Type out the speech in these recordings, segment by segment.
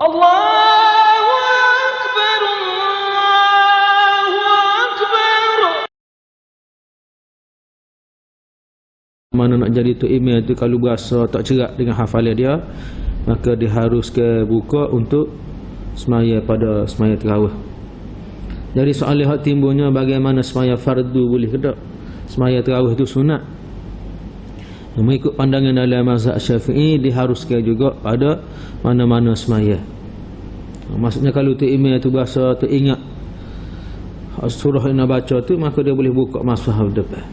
Allahu Akbar, Allahu Akbar. Mana nak jadi tok email tu kalau berasa tak cerak dengan hafalan dia, maka diharuskan buka untuk semaya pada semaya tarawih. Jadi soalan hak timbulnya bagaimana semaya fardu boleh ke tak? Semaya tarawih itu sunat. Mengikut pandangan dalam mazhab Syafi'i diharuskan juga pada mana-mana semaya. Maksudnya kalau tok email tu berasa teringat surah yang nak baca tu, maka dia boleh buka mushaf depan.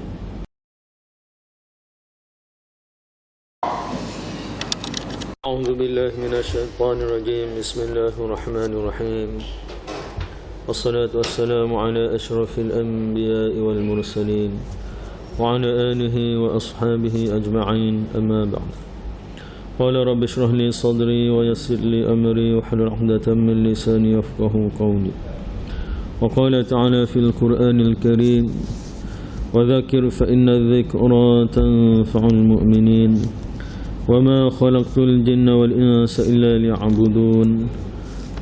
أعوذ بالله من الشيطان الرجيم بسم الله الرحمن الرحيم والصلاة والسلام على أشرف الأنبياء والمرسلين وعلى آله وأصحابه أجمعين أما بعد قال رب اشرح لي صدري ويسر لي أمري واحلل عقدة من لساني يفقهوا قولي وقال تعالى في القرآن الكريم وذكر فإن الذكرى تنفع المؤمنين وما خلقت الجن والإنس إلا ليعبدون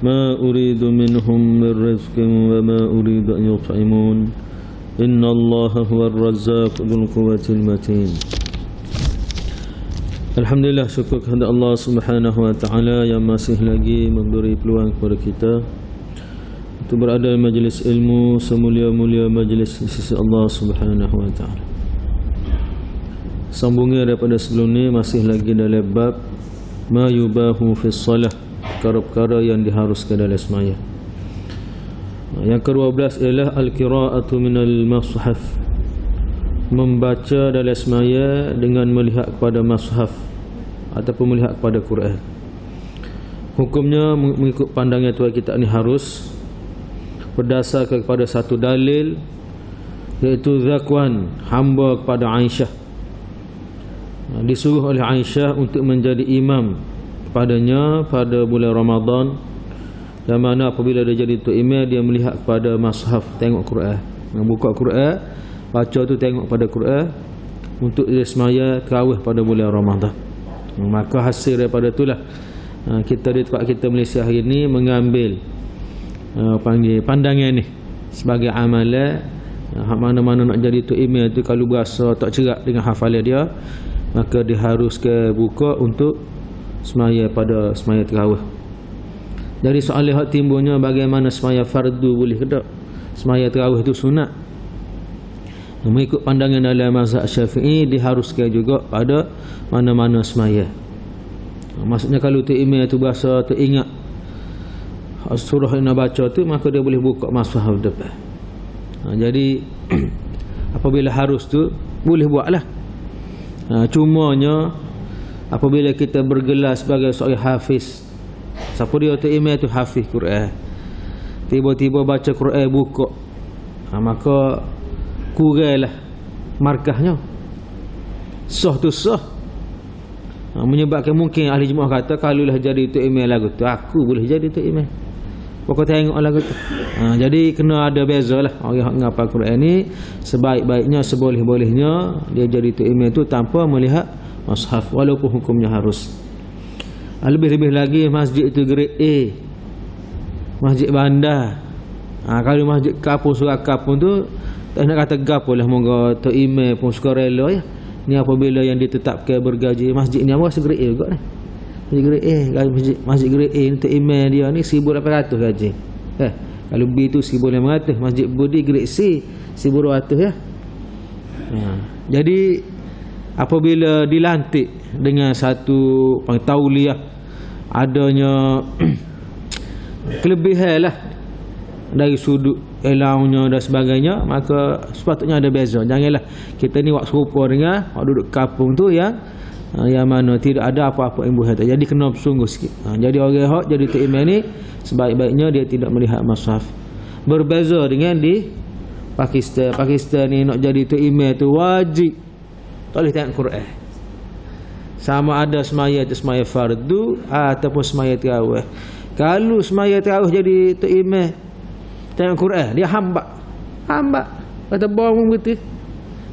ما أريد منهم من رزق وما أريد أن يطعمون إن الله هو الرزاق ذو القوة المتين. Alhamdulillah, syukur kepada Allah Subhanahu wa taala yang masih lagi memberi peluang kepada kita untuk berada di majlis ilmu semulia-mulia majlis di sisi Allah Subhanahu wa taala. Sambungnya daripada sebelum ni masih lagi dalam bab ma yubahu fi shalah, perkara-perkara yang diharuskan dalam semaya. Yang ke-12 ialah al-qira'atu minal mushaf, membaca dalam semaya dengan melihat kepada mushaf ataupun melihat kepada Quran. Hukumnya mengikut pandangan tuan kita ni harus berdasarkan kepada satu dalil, iaitu Zakwan, hamba kepada Aisyah, disuruh oleh Aisyah untuk menjadi imam kepadanya pada bulan Ramadan, yang mana apabila dia jadi tok imam, dia melihat kepada mushaf, tengok Quran, buka Quran, baca tu, tengok pada Quran untuk dia semaya tarawih pada bulan Ramadan. Maka hasil daripada itulah kita di tempat kita Malaysia hari ini mengambil panggil pandangan ni sebagai amalan. Mana-mana nak jadi tok imam tu kalau berasa tak cerak dengan hafalan dia, maka diharuskan buka untuk semaya pada semaya tarawih. Dari soalan hak timbulnya bagaimana semaya fardu boleh ke tak? Semaya tarawih itu sunat. Mengikut pandangan dalam mazhab Syafi'i diharuskan juga pada mana-mana semaya. Maksudnya kalau tok imam tu berasa teringat surah yang nak baca tu, maka dia boleh buka mushaf depan. Jadi apabila harus tu boleh buatlah. Cumanya apabila kita bergelar sebagai seorang hafiz, siapa dia tu imam tu hafiz Quran, tiba-tiba baca Quran buka, maka kuranglah markahnya, sah tu sah. Menyebabkan mungkin ahli jemaah kata kalau lah jadi tu imam lagu tu, aku boleh jadi tu imam. Pokok tengok lagu tu. Jadi kena ada beza lah. Orang yang ngapal Quran ni sebaik-baiknya, seboleh-bolehnya dia jadi tu imam tu tanpa melihat mushaf, walaupun hukumnya harus. Lebih-lebih lagi masjid itu grade A, masjid bandar. Kalau masjid kapung, surah kapung tu tak nak kata gapo lah, moga tu imam pun suka rela ya. Ni apabila yang ditetapkan bergaji masjid ni apa grade A juga ni. Masjid grade A, masjid grade A untuk imam dia ni 1,800 gaji. Kalau B tu 1,500, masjid Budi grade C 1,200 ya. Jadi apabila dilantik dengan satu tauliah adanya kelebihan lah dari sudut elaunya dan sebagainya, maka sepatutnya ada beza. Janganlah kita ni wak serupa dengan wak duduk kampung tu yang mana tidak ada apa-apa imbuhan. Jadi kena bersungguh sikit. Jadi orang hak jadi tok imam ni sebaik-baiknya dia tidak melihat mushaf. Berbeza dengan di Pakistan. Pakistan ni nak jadi tok imam tu wajib tak boleh tengok Quran. Sama ada semaya itu semaya fardu ataupun semaya tarawih. Kalau semaya tarawih jadi tok imam tengok Quran, dia hamba kata bohong betul.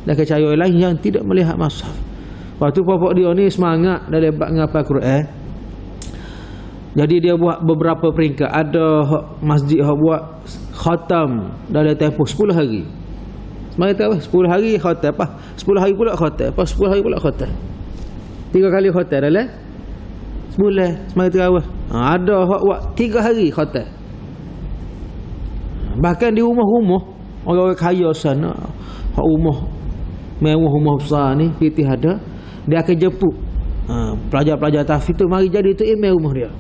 Dan kecaya lain yang tidak melihat mushaf. Waktu bapak dia ni semangat dalam bab ngapal Quran, Jadi dia buat beberapa peringkat. Ada masjid yang buat khatam dalam tempoh 10 hari. Semaya tahu 10 hari khatam apa? 10 hari pula khatam. Apa 10 hari pula khatam. 3 kali khatam dalam sebulan. Semaya tahu. Ada hak buat 3 hari khatam. Bahkan di rumah-rumah orang-orang kaya sana, hak rumah mewah, rumah besar ni, pitih ada, dia akan jemput pelajar-pelajar tahfiz tu mari jadi tu imam rumah dia.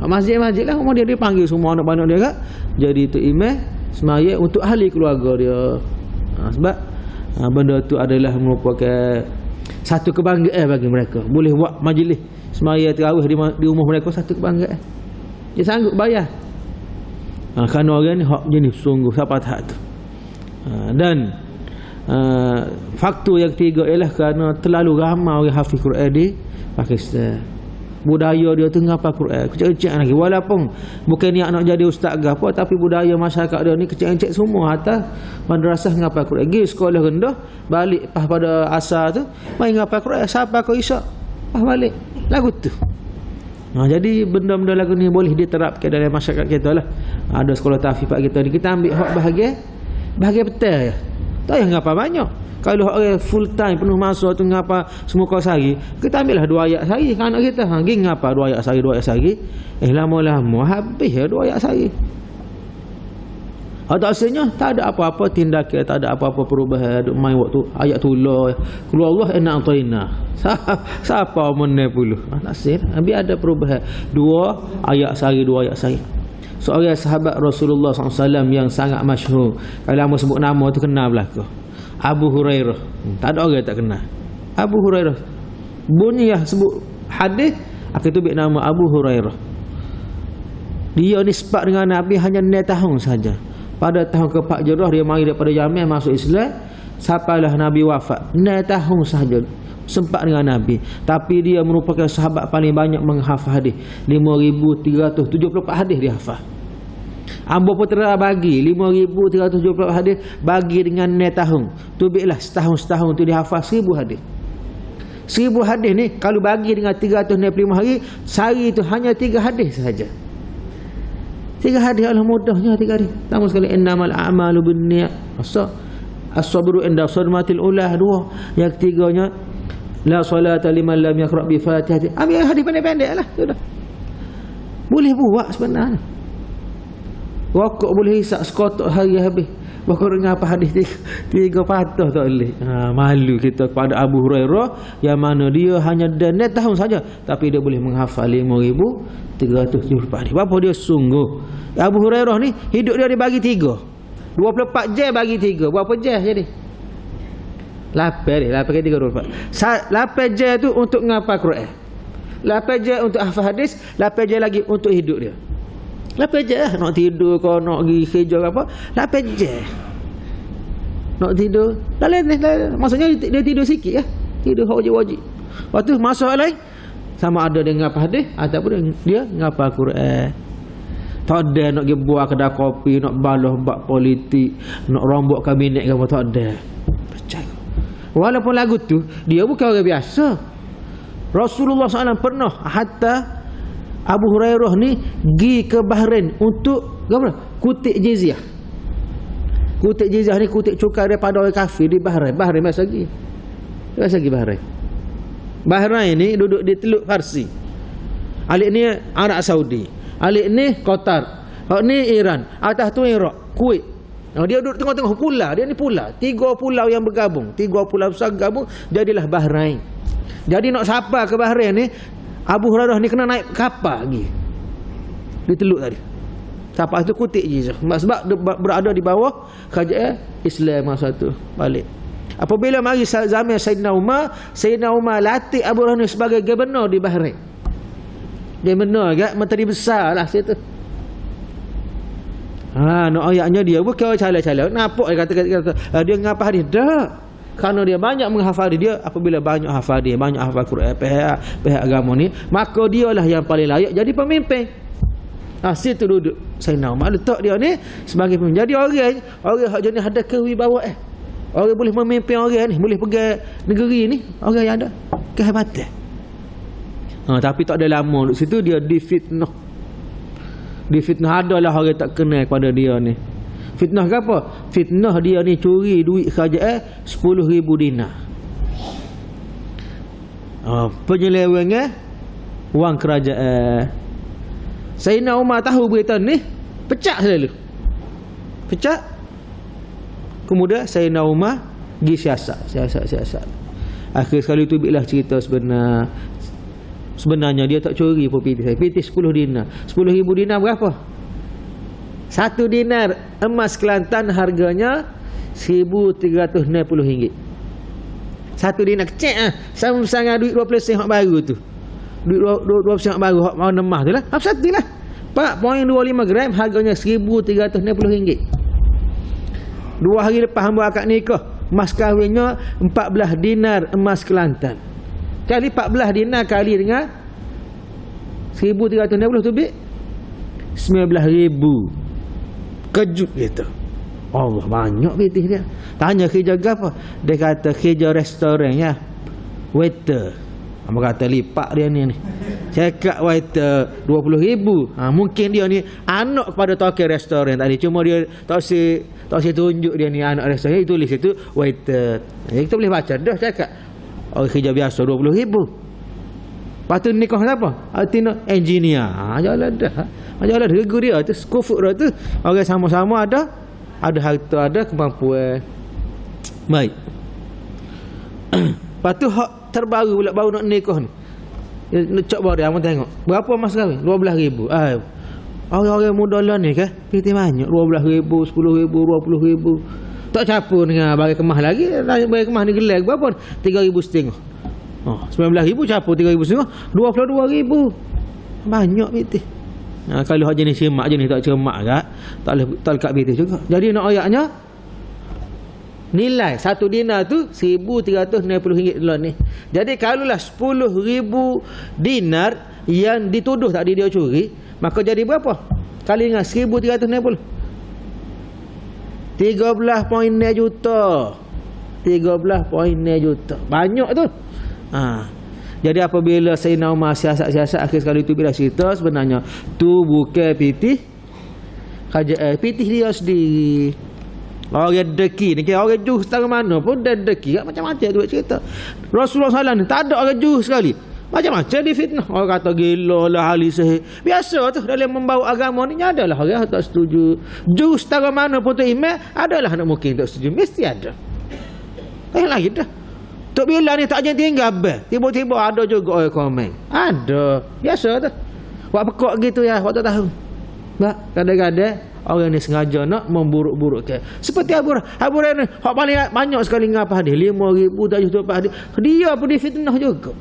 Masjid-masjid lah rumah dia panggil semua anak-anak dia kat jadi tu imam semaya untuk ahli keluarga dia. Sebab benda tu adalah merupakan satu kebanggaan bagi mereka. Boleh buat majlis semaya tarawih di rumah mereka, satu kebanggaan. Dia sanggup bayar. Kerana orang ni hak jenis sungguh siapa tak tu. Dan faktor yang ketiga ialah kerana terlalu ramai orang hafiz Quran di Pakistan. Budaya dia tu ngapa Quran kecil-kecil lagi, walaupun bukan niat nak jadi ustaz ke apa, tapi budaya masyarakat dia ni kecil-kecil semua atas madrasah ngapa Quran. Pergi sekolah rendah, balik pas pada asar tu mai ngapa Quran, siapa kau isyak pas balik lagu tu. Jadi benda-benda lagu ni boleh diterapkan dalam masyarakat kita lah. Ada sekolah tahfiz pak kita ni, kita ambil hak bahagian petang ya. Tak payah ngapa banyak. Kalau orang full time penuh masa tu ngapa semua kau sehari, kita ambillah 2 ayat sehari kan anak kita. Pergi ngapa 2 ayat sehari. Lama-lama habis 2 ayat sehari. Atau asalnya tak ada apa-apa tindakan, tak ada apa-apa perubahan, main waktu ayat tulah. Keluar Allah inna ataina. Siapa meneh puluh. Nasir, biar ada perubahan. 2 ayat sehari, 2 ayat sehari. Seorang sahabat Rasulullah SAW yang sangat masyhur, kalau lama sebut nama tu kenal belaka, Abu Hurairah. Tak ada orang tak kenal Abu Hurairah. Bunyi yang sebut hadis akan tubik nama Abu Hurairah. Dia nisbat dengan Nabi hanya 9 tahun saja. Pada tahun ke-4 Hijrah dia mari daripada Yaman masuk Islam. Sampailah Nabi wafat 9 tahun sahaja sempat dengan Nabi, tapi dia merupakan sahabat paling banyak menghafal hadis. 5374 hadis dia hafal. Ambo putera bagi 5374 hadis bagi dengan 9 tahun. Tubiklah setahun tu dia hafal 1000 hadis. 1000 hadis ni kalau bagi dengan 365 hari, sehari itu hanya 3 hadis sahaja. 3 hadis Allah mudahnya 3 hadis. Pertama sekali innamal a'malu binniyat. As-sabru inda sadmatil ulah. 2. Yang ketiganya la salata liman lam yaqra bi Fatihah. Ambil hadis pendek-pendek lah sudah. Boleh buat sebenarnya. Rokok boleh hisap sekotak hari habis. Bakal dengar apa hadis 3 patah tak boleh. Malu kita kepada Abu Hurairah yang mana dia hanya 9 tahun saja, tapi dia boleh menghafal 5374 hadis. Berapa dia sungguh. Abu Hurairah ni hidup dia dibagi 3. 24 jam bagi 3. Berapa jam jadi? 8 ke 3 24. 8 jam tu untuk menghafal Quran. 8 jam untuk hafal hadis, 8 jam lagi untuk hidup dia. 8 jam lah. Nak tidur kau nak pergi kerja ke apa, 8 jam nak tidur. Maksudnya dia tidur sikit ya. Tidur wajib-wajib. Lepas tu masa lain sama ada dia ngapa hadis ataupun dia ngapa Quran. Tak ada nak pergi buat kedai kopi, nak balah bab politik, nak rombok kabinet ke apa, tak ada. Percaya. Walaupun lagu tu dia bukan orang biasa. Rasulullah SAW pernah hatta Abu Hurairah ni pergi ke Bahrain untuk apa? Kutip jizyah. Kutip jizyah ni kutip cukai daripada orang kafir di Bahrain. Bahrain masa lagi. Masa lagi Bahrain. Bahrain ni duduk di Teluk Farsi. Alik ni Arab Saudi. Alik ni Qatar. Hak ni Iran. Atas tu Iraq, Kuwait. Dia duduk tengah-tengah pulau. Dia ni pulau. 3 pulau yang bergabung. 3 pulau besar bergabung jadilah Bahrain. Jadi nak sapa ke Bahrain ni, Abu Hurairah ni kena naik kapal lagi. Di teluk tadi. Kapal tu kutip je. Sebab berada di bawah kerajaan Islam masa tu. Balik. Apabila mari zaman Sayyidina Umar latih Abu Hurairah ni sebagai gubernur di Bahrain. Gubernur agak menteri besar lah situ. Nak ayatnya dia bukan cala-cala. Nampak dia kata dia ngapa hadis dah. Kerana dia banyak menghafal dia, apabila banyak hafal dia, banyak hafal Quran pihak agama ni, maka dialah yang paling layak jadi pemimpin. Situ duduk Sayyidina Umar, letak dia ni sebagai pemimpin. Jadi orang hak jenis ada kewibawaan. Orang boleh memimpin orang ni, boleh pegang negeri ni, orang yang ada kehebatan. Tapi tak ada lama duduk situ, dia difitnah. Difitnah, adalah orang tak kenal pada dia ni. Fitnah ke apa? Fitnah dia ni curi duit kerajaan 10,000 dinar. Penyelewengan wang kerajaan. Sayyidina Umar tahu berita ni, pecah selalu. Pecah. Kemudian Sayyidina Umar pergi siasat. Akhir sekali tu bilah cerita sebenarnya dia tak curi pun pitih. Pitih 10 dinar. 10,000 dinar berapa? 1 dinar emas Kelantan harganya RM1,360. 1 dinar kecil sama-sama duit 20 sen hak baru tu. Duit 20 sen hak baru hak warna emas tu lah. Apa satu lah. 4.25 gram harganya RM1,360. 2 hari lepas hamba akad nikah, mas kahwinnya 14 dinar emas Kelantan. Kali 14 dinar kali dengan 1,360 tu bik 19,000. Kejut gitu. Allah, banyak bitih dia. Tanya kerja apa? Dia kata kerja restoran ya. Waiter. Apa kata lipat dia ni. Cakap waiter 20,000. Mungkin dia ni anak kepada tokek restoran tadi. Cuma dia tak si tunjuk dia ni anak restoran. Dia tulis itu waiter. Kita boleh baca dah cakap. Orang kerja biasa 20,000. Lepas tu nikah siapa? Artinya engineer. Jalan dah. Jalan regu dia tu, kufur dia tu. Orang sama-sama ada harta, ada kemampuan. Baik. Lepas tu hak terbaru pula baru nak nikah ni. Nak cak bawa dia, abang tengok. Berapa mas kahwin? 12,000. Orang-orang muda lah ni kan, pitih banyak. 12,000, 10,000, 20,000. Tak capur dengan bagi kemah lagi. Bagi kemah ni gelag berapa? 3,500. 19,000 capur 3,500. 22,000. Banyak pitih. Kalau hak jenis cermak jenis tak cermak kat, tak lekat pitih juga. Jadi nak ayatnya nilai 1 dinar tu RM1,360 dolar ni. Jadi kalaulah 10,000 dinar yang dituduh tadi dia curi, maka jadi berapa? Kali dengan 1,360. 13.6 juta. 13.6 juta. Banyak tu. Jadi apabila Sayyidina Umar siasat-siasat, akhir sekali tu bila cerita sebenarnya tu bukan pitih kerajaan, pitih dia sendiri. Orang deki ni, orang juh setara mana pun dah deki macam-macam tu cerita. Rasulullah SAW ni tak ada orang juh sekali. Macam-macam dia fitnah. Orang kata gila lah, ahli sihir. Biasa tu dalam membawa agama ni adalah orang tak setuju. Juh setara mana pun tu imam, adalah nak mungkin tak setuju. Mesti ada. Yang lagi dah. Tok Bila ni tak jangan tinggal bel. Tiba-tiba ada juga orang komen. Ada. Biasa tu. Buat pekak gitu ya, buat tak tahu. Kadang-kadang orang ni sengaja nak memburuk-burukkan. Seperti Abu Hurairah ni, hak paling banyak sekali ngapa hadis, 5,000 tak juta hadis. Dia pun difitnah juga.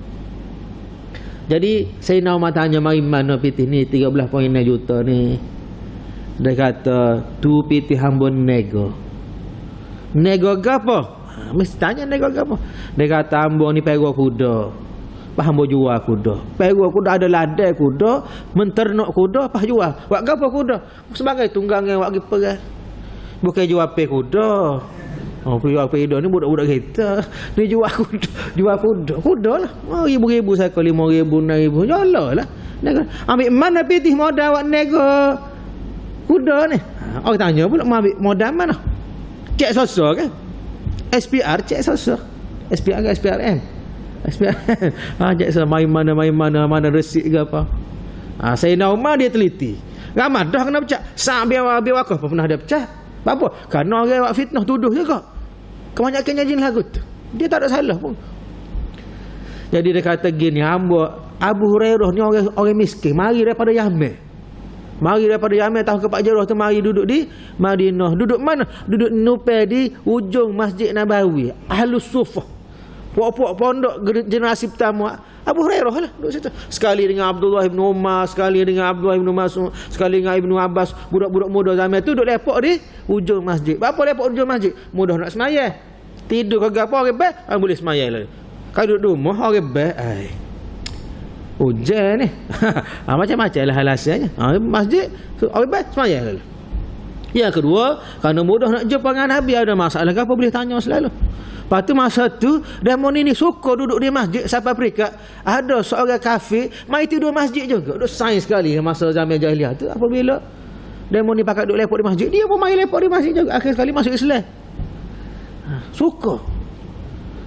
Jadi Sayyidina Umar tanya mari mana pitih ni 13.6 juta ni. Dia kata tu pitih hamba nego. Nego gapo? Mesti tanya nego gapo. Dia kata hamba ni perwa kuda. Hamba jual kuda. Perwa kuda ada ladai kuda, menternak kuda, pas jual. Buat gapo kuda? Sebagai tunggangan buat pergi perang. Bukan jual pe kuda. Jual pedo ni budak-budak kita. Ni jual kuda. Kuda lah. 1,000 satu, 5,000, 6,000. Jalan lah. Ambil mana pitih modal awak nego kuda ni? Orang tanya pula ambil modal mana? Cek sosok kan? SPR cek sosok. SPR ke SPRN? SPR. Cek sosok main mana resip ke apa. Sayyidina Umar dia teliti. Ramai dah kena pecah. Biar wakaf pernah dia pecah. Apa? Kerana orang buat fitnah tuduh juga. Kebanyakannya jin lagu tu. Dia tak ada salah pun. Jadi dia kata gini, hamba Abu Hurairah ni orang miskin, mari daripada Yaman. Tahu ke Pak Jarrah tu mari duduk di Madinah. Duduk mana? Duduk nupai di ujung Masjid Nabawi. Ahlus Sufah. Puak-puak pondok generasi pertama Abu Hurairah lah duduk situ. Sekali dengan Abdullah bin Umar, sekali dengan Abdullah bin Mas'ud, sekali dengan Ibnu Abbas. Budak-budak muda zaman tu duduk lepak di ujung masjid. Apa lepak ujung masjid? Mudah nak sembahyang. Tidur ke apa orang baik, boleh sembahyang lah. Kalau duduk rumah orang baik, hujan ni. Macam-macam lah alasannya. Masjid orang baik sembahyang lah. Yang kedua, kerana mudah nak jumpa dengan Nabi, ada masalah ke apa boleh tanya selalu. Lepas tu masa tu demo ni suka duduk di masjid sampai peringkat ada seorang kafir mai tidur masjid juga. Duk sains sekali masa zaman jahiliah tu. Apabila demo ni pakat duduk lepok di masjid, dia pun mai lepok di masjid juga. Akhir sekali masuk Islam. Suka.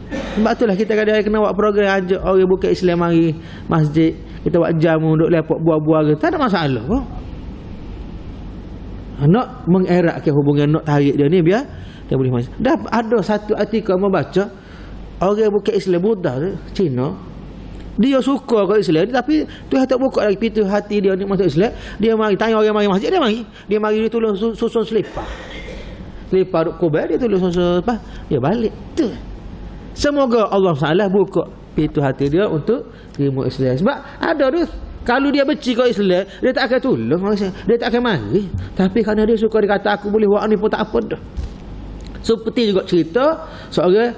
Sebab itulah kita kadang-kadang kena buat program ajak orang bukan Islam mari masjid. Kita buat jamu duduk lepok buah-buah ke. Tak ada masalah pun. Nak mengeratkan hubungan, nak tarik dia ni biar dia boleh masuk. Dah ada satu artikel membaca orang bukan Islam Buddha Cina, dia suka ke Islam tapi Tuhan tak buka lagi pintu hati dia ni masuk Islam. Dia mari tanya orang mari masjid, dia mari dia tolong susun selipar duk kubur, dia tolong susun apa dia balik tu. Semoga Allah Taala buka pintu hati dia untuk terima Islam. Sebab ada tu kalau dia benci kau Islam, dia tak akan tolong, dia tak akan mari. Tapi kerana dia suka, dia kata aku boleh buat ni pun tak apa dah. Seperti juga cerita seorang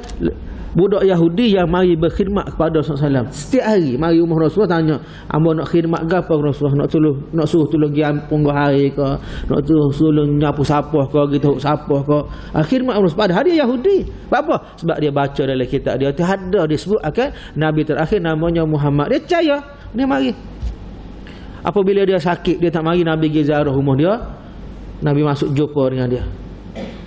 budak Yahudi yang mari berkhidmat kepada Rasulullah SAW. Setiap hari mari rumah Rasulullah, tanya, "Amba nak khidmat ke apa Rasulullah? Nak suruh tolong gi ampun hari ke? Nak suruh nyapu sapah ke, gitu sapah ke?" Khidmat Rasulullah. Padahal dia Yahudi. Apa? Sebab dia baca dalam kitab dia tu ada disebut akan nabi terakhir namanya Muhammad. Dia percaya, dia mari. Apabila dia sakit, dia tak mari Nabi pergi ziarah rumah dia. Nabi masuk jumpa dengan dia.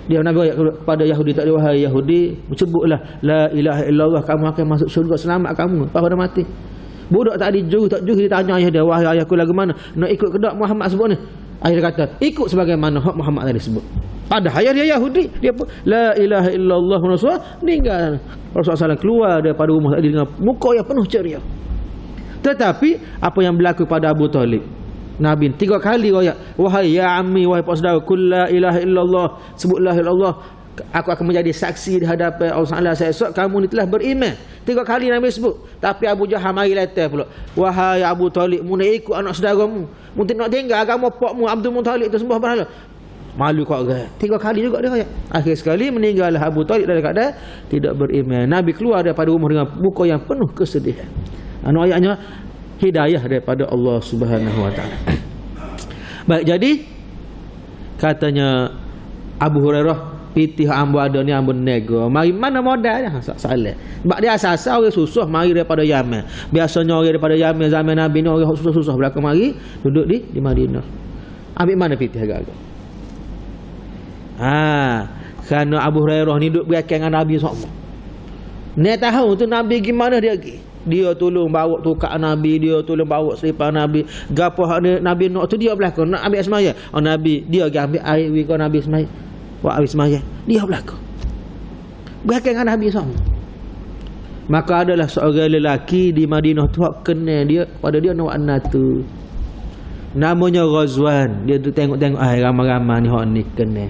Dia Nabi kepada Yahudi, tak ada, "Wahai Yahudi, sebutlah la ilaha illallah, kamu akan masuk syurga, selamat kamu pada mati." Budak tak dijuru, tak juru, dia tanya ayah dia, "Wahai ayahku lagu mana? Nak ikut ke tak Muhammad sebut ni?" Ayah dia kata, "Ikut sebagaimana hak Muhammad tadi sebut." Padahal ayah dia Yahudi, dia pun la ilaha illallah Rasulullah, meninggal. Rasulullah SAW keluar daripada rumah tadi dengan muka yang penuh ceria. Tetapi apa yang berlaku pada Abu Talib, Nabi 3 kali royak, "Wahai ya ammi, wahai pak saudara, kul la ilaha illallah, sebutlah ilallah, aku akan menjadi saksi di hadapan Allah Taala esok kamu ni telah beriman." 3 kali Nabi sebut. Tapi Abu Jahal mari letak pula, "Wahai Abu Talib, mu nak ikut anak saudaramu, mu nak tinggal agama pakmu Abdul Muttalib tu sembah berhala." Malu kau orang. 3 kali juga dia royak. Akhir sekali meninggallah Abu Talib dalam keadaan tidak beriman. Nabi keluar daripada rumah dengan muka yang penuh kesedihan. Ayatnya hidayah daripada Allah Subhanahu wa taala. Baik, jadi katanya Abu Hurairah, "Pitih ambo ada ni ambo nego. Mari mana modalnya?" Salah. Sebab dia asal orang susah mari daripada Yaman. Biasanya orang daripada Yaman zaman Nabi ni orang susah-susah belakang mari duduk di Madinah. Ambil mana pitih agak-agak? Kerana Abu Hurairah ni duduk berakan dengan Nabi SAW. Ni tahu tu Nabi gimana dia pergi. Dia tolong bawa tukar Nabi, dia tolong bawa selipar Nabi. Gapo hak Nabi nak tu dia belakang nak ambil semaya. Nabi dia pergi ambil air wi kau Nabi semaya. Buat air semaya. Dia belakang. Belakang dengan Nabi sama. Maka adalah seorang lelaki di Madinah tu hak kenal dia, pada dia nak anak tu. Namanya Ghazwan. Dia tu tengok-tengok ramai-ramai ni hak ni kenal.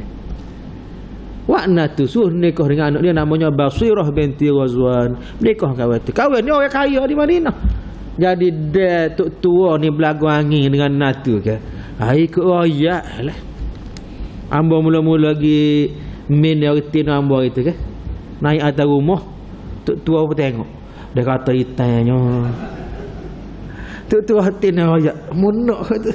Wakna tu suruh nikah dengan anak dia namanya Basirah binti Ghazwan. Nikah kawan tu. Kawan ni orang kaya di Madinah. Jadi dia tok tua ni belagu angin dengan natu ke. Ikut royak lah. Ambo mula-mula lagi min rutin ambo itu ke. Naik atas rumah. Tok tua pun tengok. Dia kata itanya. Tok tua rutin royak. Munak tu.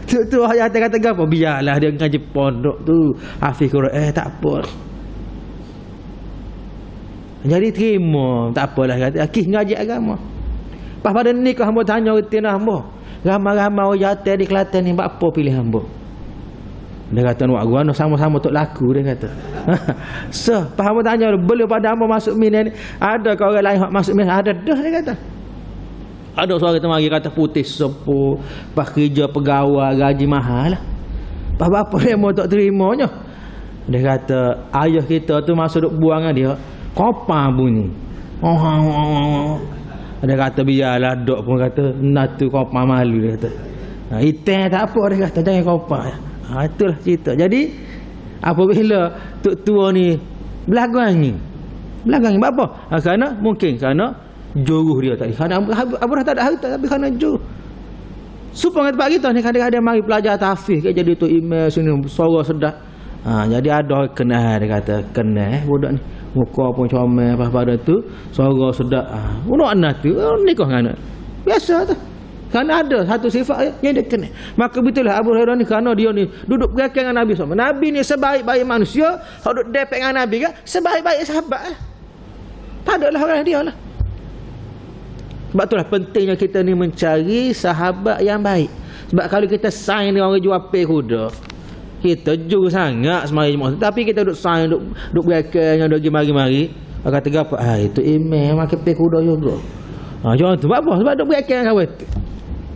Tu ayat kata apa? Biarlah dia ngaji pondok tu. Hafiz Quran tak apa. Jadi terima, tak apalah kata. Akih ngaji agama. Pas pada nikah hamba tanya rutin hamba. Ramai-ramai orang jatuh di Kelantan ni buat apa pilih hamba? Dia kata nak gua sama-sama tok laku dia kata. Pas hamba tanya boleh pada hamba masuk min ni. Ada ke orang lain hak masuk min? Ada dah dia kata. Ada seorang kita mari kata putih sepuh, pas kerja pegawai gaji mahal lah. Pas apa dia mau tak terimanya. Dia kata ayah kita tu masa duk buang dia, kopang bunyi. Dia kata biarlah dok pun kata natu kopang malu dia kata. Hitam tak apa dia kata jangan kopang. Itulah cerita. Jadi apabila tok tua ni belagu angin. Belagu angin apa? Kerana juruh dia tadi. Kerana Abu tak ada harta tapi kerana juruh. Supaya tempat kita ni kadang-kadang mari pelajar tahfiz ke jadi tu email sini suara sedap. Jadi ada kenal dia kata kenal budak ni. Muka pun comel apa pada tu suara sedap. Budak anak tu nikah dengan anak. Biasa tu. Kerana ada satu sifat yang dia kena. Maka betullah Abu Hurairah ni kerana dia ni duduk berakhir dengan Nabi SAW. Nabi ni sebaik-baik manusia, kalau duduk depek dengan Nabi kan, sebaik-baik sahabat lah. Padalah orang dia lah. Sebab itulah pentingnya kita ni mencari sahabat yang baik. Sebab kalau kita sign dengan orang jual pay kuda, kita jujur sangat semari Jumaat. Tapi kita duduk sign, duduk berakhir dengan duduk mari-mari. Orang kata apa? Itu email makan pay kuda juga. Jangan tu. Sebab apa? Sebab duduk berakhir dengan kawan.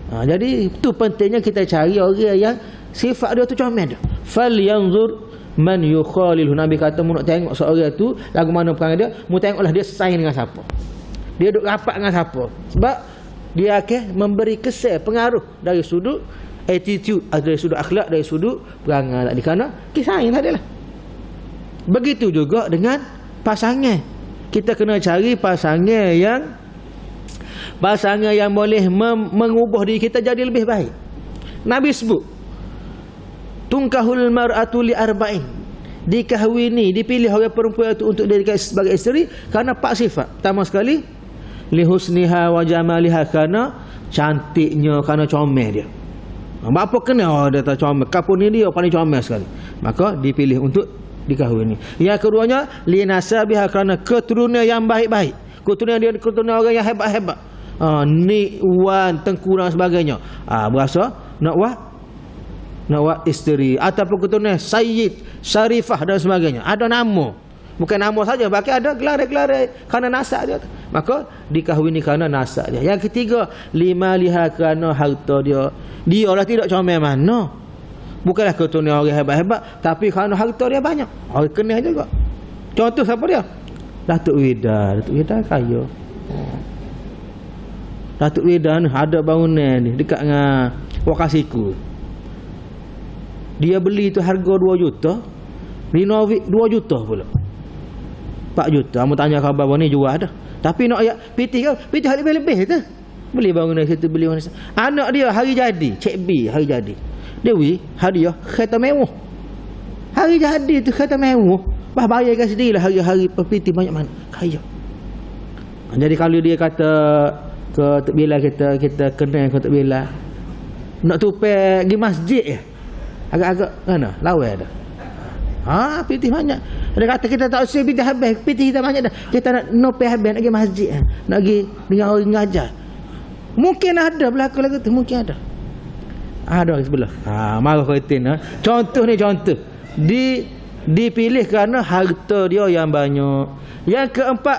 Jadi itu pentingnya kita cari orang yang sifat dia tu comel dia. Fal yanzur man yukhalilu. Nabi kata mu nak tengok seorang tu lagu mana perangai dia, mu tengoklah dia sign dengan siapa. Dia duduk rapat dengan siapa. Sebab dia akan memberi kesan pengaruh dari sudut attitude, dari sudut akhlak, dari sudut perangai tadi. Kerana kisah sign tadi lah. Begitu juga dengan pasangan. Kita kena cari pasangan yang boleh mengubah diri kita jadi lebih baik. Nabi sebut tunkahul mar'atu li arba'in, dikahwini, dipilih oleh perempuan itu untuk dijadikan sebagai isteri kerana 4 sifat. Pertama sekali li husniha wa jamaliha, kerana cantiknya, kerana comel dia. Apa kena dia tak comel, kapun ni dia paling comel sekali, maka dipilih untuk dikahwini. Yang keduanya li nasabiha, kerana keturunan yang baik-baik, keturunan orang yang hebat-hebat. Ni wan tengku dan sebagainya. Berasa nak buat isteri, ataupun keturunan sayyid, syarifah dan sebagainya. Ada nama, bukan nama saja, bahkan ada gelar-gelar kerana nasab dia. Maka dikahwini kerana nasab dia. Yang ketiga lima liha, kerana harta dia. Dia lah tidak comel mana, bukanlah keturunan orang hebat-hebat, tapi kerana harta dia banyak, orang kena juga. Contoh siapa dia? Datuk Wida kaya. Datuk Wida ni ada bangunan ni dekat dengan Wakasiku. Dia beli tu harga 2 juta, renovate 2 juta pula. 4 juta. Kamu tanya khabar ni jual dah. Tapi nak ayat PT lebih-lebih tu. Beli bangunan situ, beli bangunan situ. Anak dia hari jadi, Cik B hari jadi. Dewi hadiah kereta mewah. Hari jadi tu kereta mewah. Bayarkan sendirilah hari-hari PT banyak mana. Kaya. Jadi kalau dia kata ke Tok Bilal, kita kenal ke Tok Bilal, nak tupai pergi masjid je, agak-agak mana lawa dah. PT banyak. Dia kata kita tak usah PT habis, PT kita banyak dah. Kita nak nopai habis, nak pergi masjid, nak pergi dengan orang ngajar. Mungkin ada berlaku lagu tu, mungkin ada. Ada orang sebelah. Marah kaitin. Contoh ni contoh. Dipilih kerana harta dia yang banyak. Yang keempat,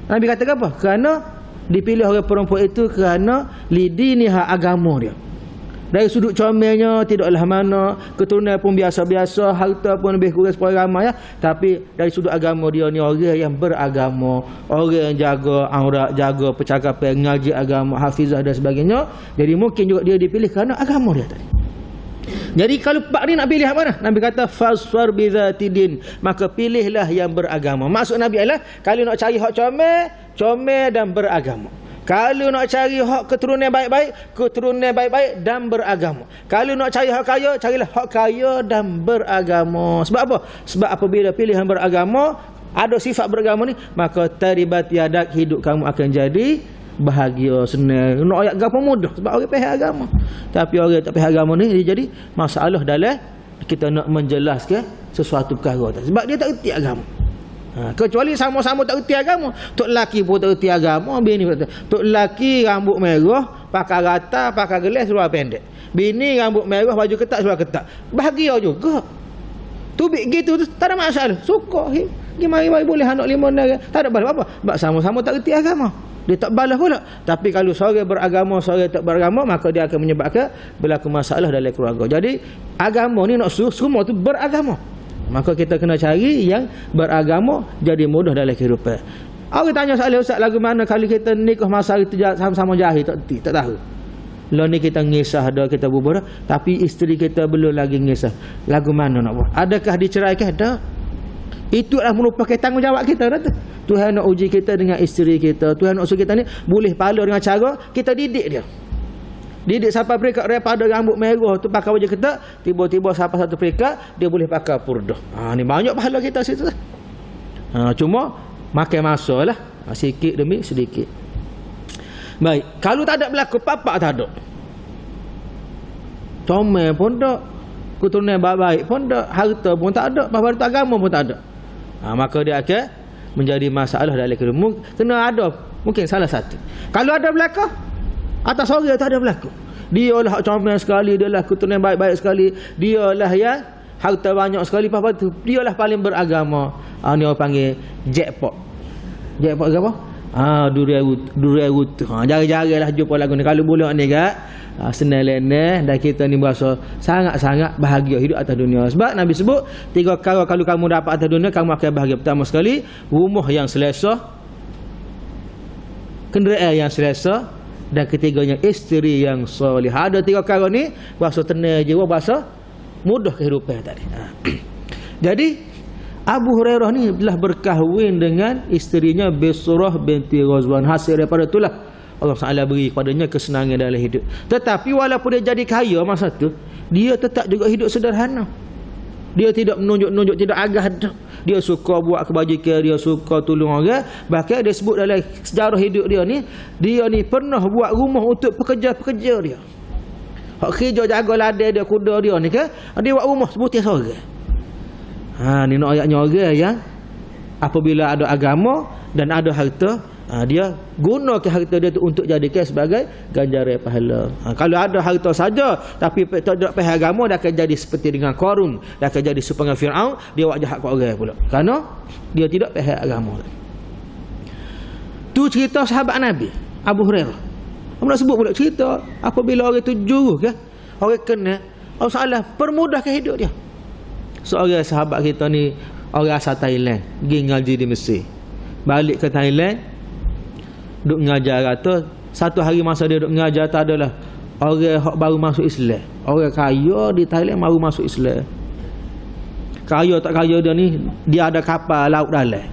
Nabi kata apa? Kerana dipilih oleh perempuan itu kerana lidiniha, agama dia. Dari sudut comelnya tidaklah mana, keturunan pun biasa-biasa, harta pun lebih kurang separuh ramai ya. Tapi dari sudut agama dia ni orang yang beragama, orang yang jaga aurat, jaga percakapan, ngaji agama, hafizah dan sebagainya. Jadi mungkin juga dia dipilih kerana agama dia tadi. Jadi kalau pak ni nak pilih apa mana? Nabi kata fasfar bizatidin, maka pilihlah yang beragama. Maksud Nabi adalah kalau nak cari hak comel dan beragama. Kalau nak cari hak keturunan baik-baik dan beragama. Kalau nak cari hak kaya, carilah hak kaya dan beragama. Sebab apa? Sebab apabila pilih yang beragama, ada sifat beragama ni, maka taribat yadak, hidup kamu akan jadi bahagia, senang. Nak ayat agama mudah sebab orang pihak agama. Tapi orang tak pihak agama ni dia jadi masalah dalam kita nak menjelaskan sesuatu perkara tu. Sebab dia tak erti agama. Kecuali sama-sama tak erti agama. Tok lelaki pun tak erti agama, bini pun tak. Tok lelaki rambut merah, pakai rata, pakai gelas, seluar pendek. Bini rambut merah, baju ketat, seluar ketat. Bahagia juga. Tubik gitu tu tak ada masalah. Suka. Gimana boleh anak 5 negara. Tak ada balas apa. Sebab sama-sama tak erti agama. Dia tak balas pula. Tapi kalau seorang beragama, seorang tak beragama, maka dia akan menyebabkan berlaku masalah dalam keluarga. Jadi agama ni nak suruh semua tu beragama. Maka kita kena cari yang beragama, jadi mudah dalam kehidupan. Orang tanya soalan, Ustaz, lagu mana kalau kita nikah masa itu sama-sama jahil, tak tahu. Lalu ni kita ngisah dah, kita bubur dah, tapi isteri kita belum lagi ngisah. Lagu mana nak buat? Adakah diceraikan? Tak. Itu adalah merupakan tanggungjawab kita dah tu. Tuhan nak uji kita dengan isteri kita. Tuhan nak uji kita ni boleh pahala dengan cara kita didik dia. Didik sampai peringkat daripada rambut merah tu pakai baju ketat, tiba-tiba sampai satu peringkat dia boleh pakai purdah. Ni banyak pahala kita situ. Cuma makan masa lah, sikit demi sedikit. Baik, kalau tak ada berlaku papak tak ada. Comel pun tak, keturunan baik pun tak, harta pun tak ada, harta agama pun tak ada. Maka dia akan menjadi masalah dalam kehidupan. Kena ada mungkin salah satu. Kalau ada berlaku, atas orang tak ada berlaku. Dia lah comel sekali, dia lah keturunan baik-baik sekali, dia lah yang harta banyak sekali, apa tu? Dia lah paling beragama. Ni orang panggil jackpot. Jackpot ke apa? Durian tu. Jarang-jarang lah jumpa lagu ni. Kalau bulan ni kan, senang-lenang dan kita ni berasa sangat-sangat bahagia hidup atas dunia. Sebab Nabi sebut 3 perkara kalau kamu dapat atas dunia, kamu akan bahagia. Pertama sekali, rumah yang selesa, kenderaan yang selesa, dan ketiganya isteri yang soleh. Ada 3 perkara ni berasa tenang jiwa, berasa mudah kehidupan tadi. Jadi Abu Hurairah ni telah berkahwin dengan isterinya Bisrah binti Ghazwan. Hasil daripada itulah Allah SWT beri kepadanya kesenangan dalam hidup. Tetapi walaupun dia jadi kaya masa tu, dia tetap juga hidup sederhana. Dia tidak menunjuk-nunjuk, tidak agah dah. Dia suka buat kebajikan, dia suka tolong orang. Bahkan dia sebut dalam sejarah hidup dia ni pernah buat rumah untuk pekerja-pekerja dia. Hak kerja jaga ladang dia, kuda dia ni kan, dia buat rumah sebutir seorang. Ni nak ayatnya orang yang apabila ada agama dan ada harta, dia gunakan harta dia tu untuk jadikan sebagai ganjaran pahala. Kalau ada harta saja tapi tak ada pihak agama, dia akan jadi seperti dengan Qarun, dia akan jadi seperti Firaun, dia buat jahat kat orang pula. Kerana dia tidak pihak agama. Tu cerita sahabat Nabi Abu Hurairah. Apa nak sebut pula cerita apabila orang tu juru ke, orang kena, Allah Taala permudahkan hidup dia. Seorang sahabat kita ni orang asal Thailand, pergi ngaji di Mesir. Balik ke Thailand, duk ngajar kata, satu hari masa dia duk ngajar tu adalah orang hak baru masuk Islam. Orang kaya di Thailand baru masuk Islam. Kaya tak kaya dia ni, dia ada kapal laut dalam.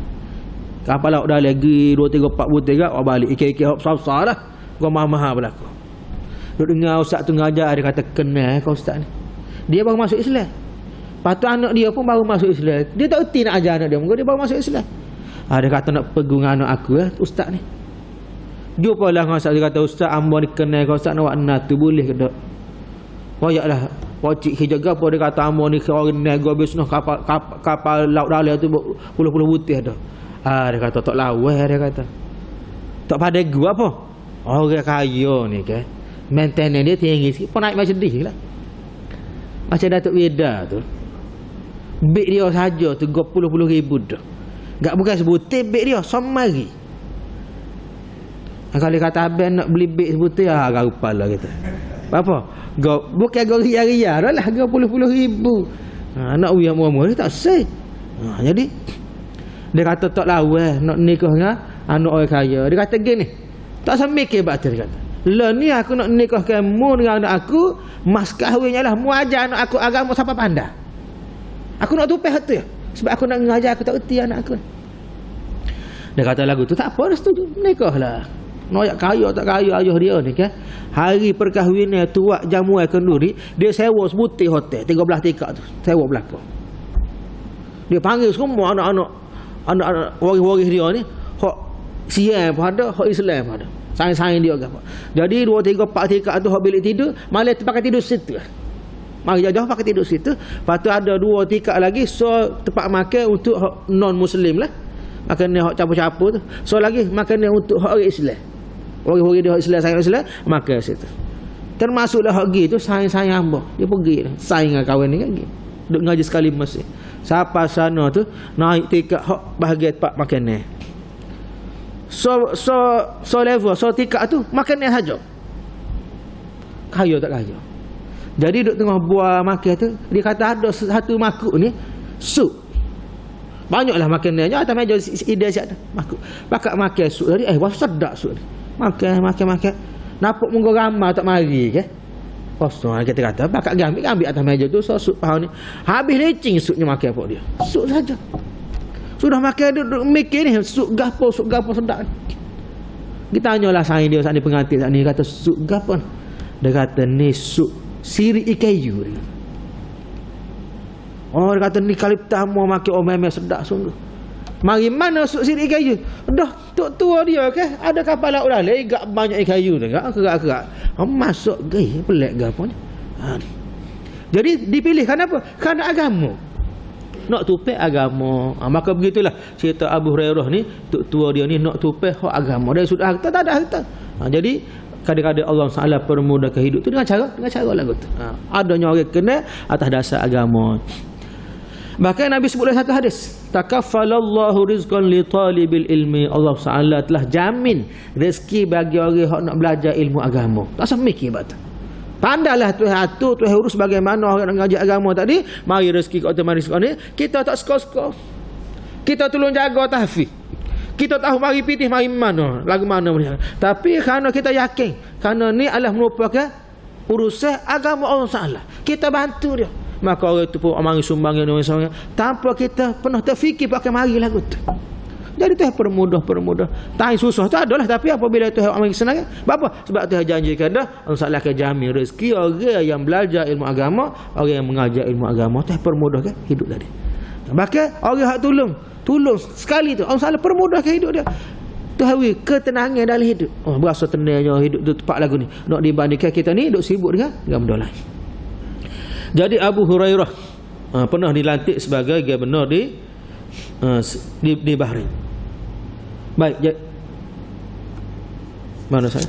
Kapal laut dalam pergi 2 3 4 butir kat, balik ikan-ikan hak besar-besar lah. Kau mahal-mahal berlaku. Duk dengar ustaz tu ngajar, dia kata, kenal kau ustaz ni. Dia baru masuk Islam. Lepas tu anak dia pun baru masuk Islam. Dia tak erti nak ajar anak dia, dia baru masuk Islam. Dia kata nak pegung anak aku ustaz ni. Jumpalah dengan ustaz, dia kata, ustaz amba ni kenal kau ustaz, nak buat nak tu boleh ke tak? Royaklah pocik kerja gapo, dia kata amba ni orang nego bisnes kapal laut dalam tu puluh-puluh butir dah. Dia kata tak lawan, dia kata. Tak pada gua apa? Orang kaya ni kan. Maintenance dia tinggi sikit, pun naik macam sedih lah. Macam Datuk Weda tu. Beg dia saja tu 30,000 dah. Enggak bukan sebutir beg dia, semari. Kalau dia kata abang nak beli beg sebutir, garupa lah kita. Apa? Bukan ria-ria dah lah, 30,000. Nak uya murah-murah dia tak say. Jadi dia kata tak lawan nak nikah dengan anak orang kaya. Dia kata gini, tak sampai mikir batal, dia kata. Lah ni aku nak nikahkan mu dengan anak aku, mas kahwinnya lah mu ajar anak aku agama sampai pandai. Aku nak tupeh tu ya. Sebab aku nak mengajar, aku tak erti anak aku. Dia kata lagu tu tak apa, dah setuju, nikahlah. Noyak kaya tak kaya ayah dia ni kan. Hari perkahwinan tuak jamuan kenduri, dia sewa sebutir hotel 13 tikar tu, sewa belakang. Dia panggil semua anak-anak waris-waris dia ni, hak Siam pun ada, hak Islam pun ada. Saing-saing dia apa. Jadi 2 3 4 tikar tu hak bilik tidur, malam tu pakai tidur situ. Mari jauh pakai tidur situ. Lepas tu ada 2 tikar lagi, so tempat makan untuk non muslim lah. Makan ni hak campur-campur tu. So lagi makan ni untuk hak orang Islam. Orang-orang dia hak Islam, saing Islam, makan situ. Termasuklah hak gitu saing-saing hamba. Dia pergi saing dengan kawan ni kan gitu. Duk ngaji sekali masjid. Siapa sana tu naik tikar hak bahagian tempat makan ni. So level, so tikar tu makan ni saja. Kaya tak kaya. Jadi duk tengah buah makan tu, dia kata ada satu makuk ni sup. Banyaklah makan ni aja atas meja ide siap dah. Makuk. Pakak makan sup tadi, wah sedap sup ni. Makan. Nampak muka ramai tak mari ke? Kosong kita kata, pakak ambil atas meja tu so sup pahau ni. Habis lecing supnya makan apa dia. Sup saja. Sudah makan duduk mikir ni sup gapo sedap. Kita tanyalah saing dia saat ni pengantin saat ni kata sup gapo. Dia kata ni sup siri ikayu dia. Oh dia kata ni kali pertama makan memang sedap sungguh. Mari mana sidik kayu. Dah tua dia ke? Ada kapal laut dah. Legak banyak kayu dah. Kerak-kerak. Masuk gay pelik gapo ni. Jadi dipilih kenapa? Kerana agama. Nak tupik agama. Maka begitulah cerita Abu Hurairah ni, tua dia ni nak tupik hak agama. Dari sudah harta tak ada harta. Jadi kadang-kadang Allah SWT permudahkan hidup tu dengan cara lagu tu. Adanya orang kena atas dasar agama. Bahkan Nabi sebut dalam satu hadis, takaffalallahu rizqan li talibil ilmi. Allah SWT telah jamin rezeki bagi orang yang nak belajar ilmu agama. Tak usah mikir batal. Pandailah Tuhan atur, Tuhan urus bagaimana orang nak mengajar agama tadi. Mari rezeki kat teman rezeki ni, kita tak suka-suka. Kita tolong jaga tahfiz. Kita tahu mari pitih mari mana, lagu mana boleh. Tapi kerana kita yakin, kerana ni adalah merupakan urusan agama Allah SWT, kita bantu dia. Maka orang itu pun mari sumbang yang orang tanpa kita pernah terfikir pakai mari lagu tu. Jadi Tuhan permudah. Time susah tu adalah, tapi apabila Tuhan mari senang, apa? Sebab Tuhan janjikan dah Allah SWT akan jamin rezeki orang yang belajar ilmu agama, orang yang mengajar ilmu agama, Tuhan permudahkan hidup tadi. Bahkan orang yang tolong sekali tu Allah SWT permudahkan hidup dia. Tuhan ketenangan dalam hidup. Berasa tenangnya hidup tu tepat lagu ni. Nak dibandingkan kita ni duk sibuk dengan benda lain. Jadi Abu Hurairah pernah dilantik sebagai gubernur di Bahrain. Baik, mana saya?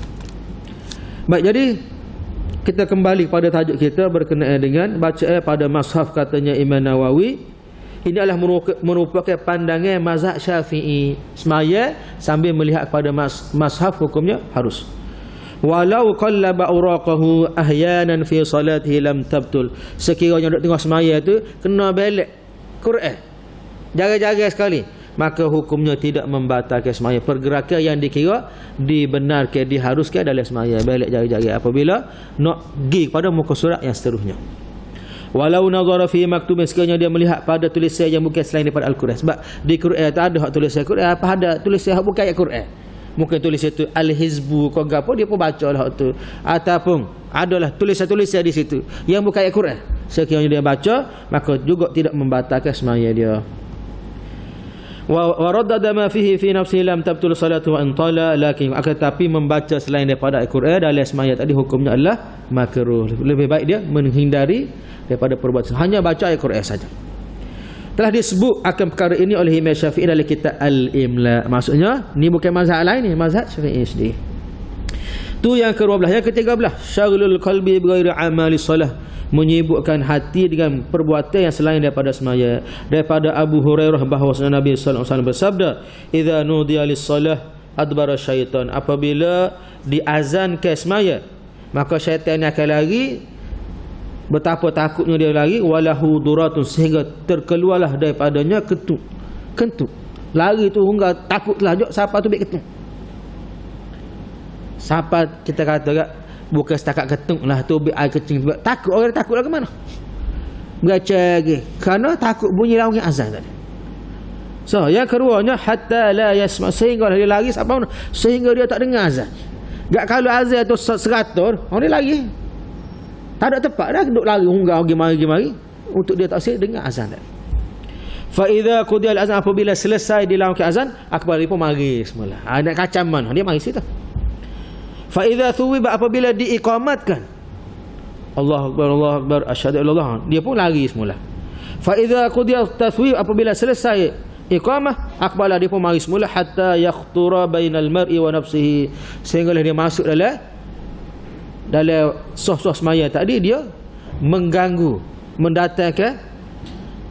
Baik, jadi kita kembali pada tajuk kita berkenaan dengan bacaan pada mazhab katanya Imam Nawawi. Ini adalah merupakan pandangan mazhab Syafi'i. Semaya sambil melihat pada mazhab hukumnya harus. Walau qallaba uraqahu ahyanan fi salatihi lam tabtul. Sekiranya duk tengok semaya tu kena balik Quran, jaga-jaga sekali, maka hukumnya tidak membatalkan semaya. Pergerakan yang dikira dibenarkan, diharuskan dalam semaya, balik jaga-jaga apabila nak pergi pada muka surat yang seterusnya. Walau nazara fi maktubin, sekiranya dia melihat pada tulisan yang bukan selain daripada Al-Quran. Sebab di Quran tak ada hak tulisan Quran, apa ada tulisan hak bukan ayat Quran. Mungkin tulis itu Al-Hizbu kau gapo, dia pun baca lah tu. Ataupun adalah tulisan-tulisan di situ yang bukan ayat Quran. Sekiranya dia baca, maka juga tidak membatalkan semaya dia. Wa raddada ma fihi fi nafsihi lam tabtul salatu wa intala, lakin akan tapi membaca selain daripada Al-Quran dalam semaya tadi hukumnya adalah makruh. Lebih baik dia menghindari daripada perbuatan hanya baca ayat Quran saja. Telah disebut akan perkara ini oleh Imam Syafi'i dalam kitab Al-Imla. Maksudnya ni bukan mazhab lain ni, mazhab Syafi'i sendiri. Tu yang ke-12. Yang ke-13, syaghlul qalbi bighairi amali salah, menyibukkan hati dengan perbuatan yang selain daripada semaya. Daripada Abu Hurairah bahawa Nabi sallallahu alaihi wasallam bersabda, "Idza nudiya lis-salah adbara syaitan." Apabila diazankan semaya, maka syaitan akan lari. Betapa takutnya dia lari, walahu duratun, sehingga terkeluarlah daripadanya kentut. Lari tu hingga takutlah jok siapa tu ambil kentut. Siapa kita kata tak, bukan setakat kentut lah tu ambil air kecing, takut orang takut lah ke mana? Baca lagi kerana takut bunyi lawan azan tadi. So yang keduanya hatta la yasma, sehingga dia lari siapa mana? Sehingga dia tak dengar azan. Gak kalau azan tu 100 orang dia lari. Tak ada tempat dah, duduk lari hingga pergi untuk dia tak sih dengar azan dah. Fa idza qudiya al-azan, apabila selesai dilakukan azan, akbar dia pun mari semula. Nak kacam mana dia mari situ. Fa idza thuwiba, apabila diiqamatkan, Allahu akbar asyhadu an la ilaha, dia pun lari semula. Fa idza qudiya at-taswib, apabila selesai iqamah, akbar dia pun mari semula hatta yakhtura bainal mar'i wa nafsihi, sehingga dia masuk dalam soh-soh semaya tadi, dia mengganggu, mendatangkan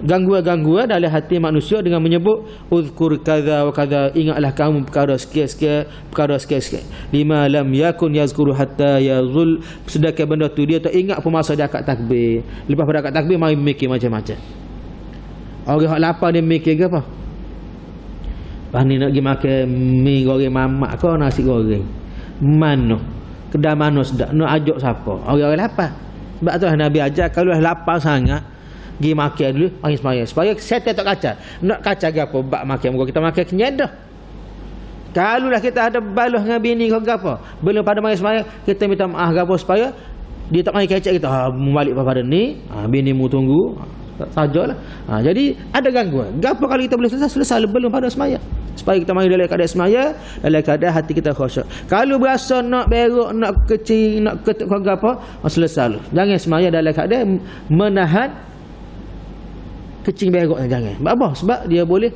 gangguan-gangguan dalam hati manusia dengan menyebut uzkur kadza wa kadza, ingatlah kamu perkara sekian-sekian, lima lam yakun yazkuru hatta yazul, sedangkan benda tu dia tak ingat pun masa dia akad takbir. Lepas pada akad takbir mari mikir macam-macam. Orang hak lapar dia mikir ke apa? Lepas ni nak pergi makan mi goreng mamak ke nasi goreng mana? Kedai mana sedap, nak ajak siapa? Orang-orang lapar. Sebab tu Nabi ajar kalau lapar sangat, pergi makan dulu, mari sembahyang. Supaya setan tak kacau. Nak kacau ke apa? Bak makan muka kita makan kenyang dah. Kalau lah kita ada balah dengan bini ke apa, belum pada mari sembahyang, kita minta maaf ke apa supaya dia tak mari kacau kita. Balik pada ni, bini mu tunggu. sajalah. Jadi ada gangguan. Gapo kalau kita boleh selesai belum pada semaya. Supaya kita mari dalam keadaan semaya, dalam keadaan hati kita khusyuk. Kalau berasa nak berok, nak kecil, nak ketuk ke apa, selesai lu. Jangan semaya dalam keadaan menahan kecing berok, jangan. Sebab apa? Sebab dia boleh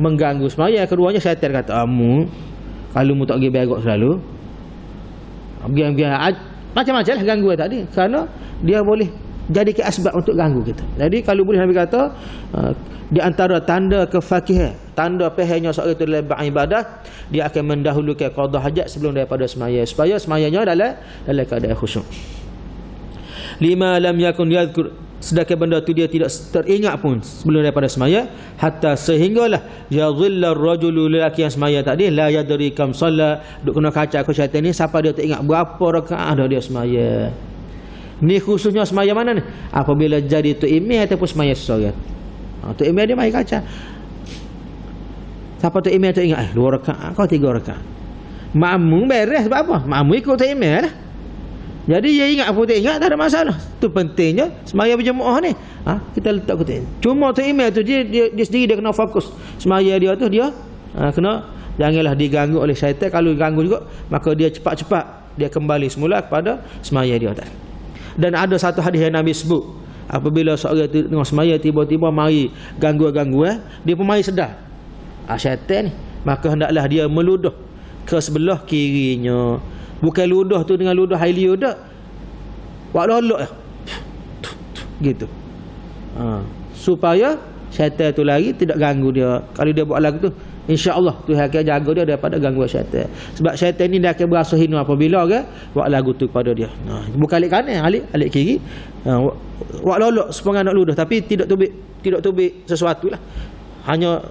mengganggu semaya. Keduanya syaitan kata, kalau mu tak pergi berok selalu, biar macam-macam lah gangguan tadi, kerana dia boleh jadi ke asbab untuk ganggu kita. Jadi kalau boleh Nabi kata di antara tanda kefakihan, tanda pehanya seorang itu dalam beribadah, dia akan mendahulukan qada hajat sebelum daripada semaya, supaya semayanya dalam keadaan khusyuk. Lima lam yakun yadhkur, sedangkan benda tu dia tidak teringat pun sebelum daripada semaya, hatta sehinggalah yadhillar rajulu, lelaki yang semaya tadi la yadri kam salla, duk kena kaca ke syaitan ni, siapa dia tak ingat berapa rakaat dah dia semaya. Ni khususnya semaya mana ni? Apabila jadi tu imam ataupun semaya seseorang. Tu imam dia mai kaca. Siapa tu imam tu ingat 2 rakaat kau 3 rakaat. Makmum beres sebab apa? Makmum ikut tu imam lah. Jadi dia ingat apa tak ingat tak ada masalah. Tu pentingnya semaya berjemaah ni. Kita letak kutin. Cuma tu imam tu dia sendiri dia kena fokus. Semaya dia tu dia kena janganlah diganggu oleh syaitan. Kalau diganggu juga maka dia cepat-cepat dia kembali semula kepada semaya dia tadi. Dan ada satu hadis yang Nabi sebut, apabila seorang itu tengah semaya tiba-tiba mari gangguan-gangguan, dia pun mari sedar syaitan ni, maka hendaklah dia meludah ke sebelah kirinya. Bukan ludah tu dengan ludah hailio dak, buat lolok lah gitu, supaya syaitan tu lagi tidak ganggu dia. Kalau dia buat lagu tu, insya-Allah Tuhan akan jaga dia daripada gangguan syaitan. Sebab syaitan ni dia akan berasa hina apabila buat lagu tu kepada dia. Bukan alik kanan, alik kiri. Buat lolok supaya nak ludah, tapi tidak tubik sesuatu lah. Hanya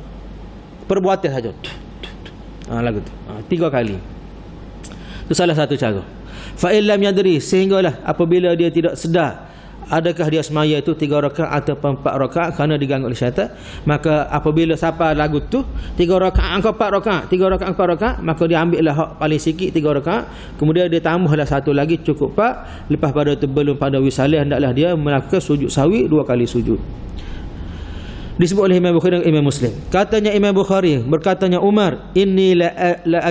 perbuatan saja. Lagu tu. 3 kali. Itu salah satu cara. Fa illam yadri, sehinggalah apabila dia tidak sedar adakah dia semaya itu 3 rakaat ataupun 4 rakaat kerana diganggu oleh syaitan, maka apabila siapa lagu tu 3 rakaat ke 4 rakaat, 3 rakaat 4 rakaat, maka dia ambillah hak paling sikit 3 rakaat, kemudian dia tambahlah satu lagi cukup 4. Lepas pada tu belum pada wisalah, hendaklah dia melakukan sujud sawi 2 kali sujud. Disebut oleh Imam Bukhari dan Imam Muslim. Katanya Imam Bukhari, berkatanya Umar, inni la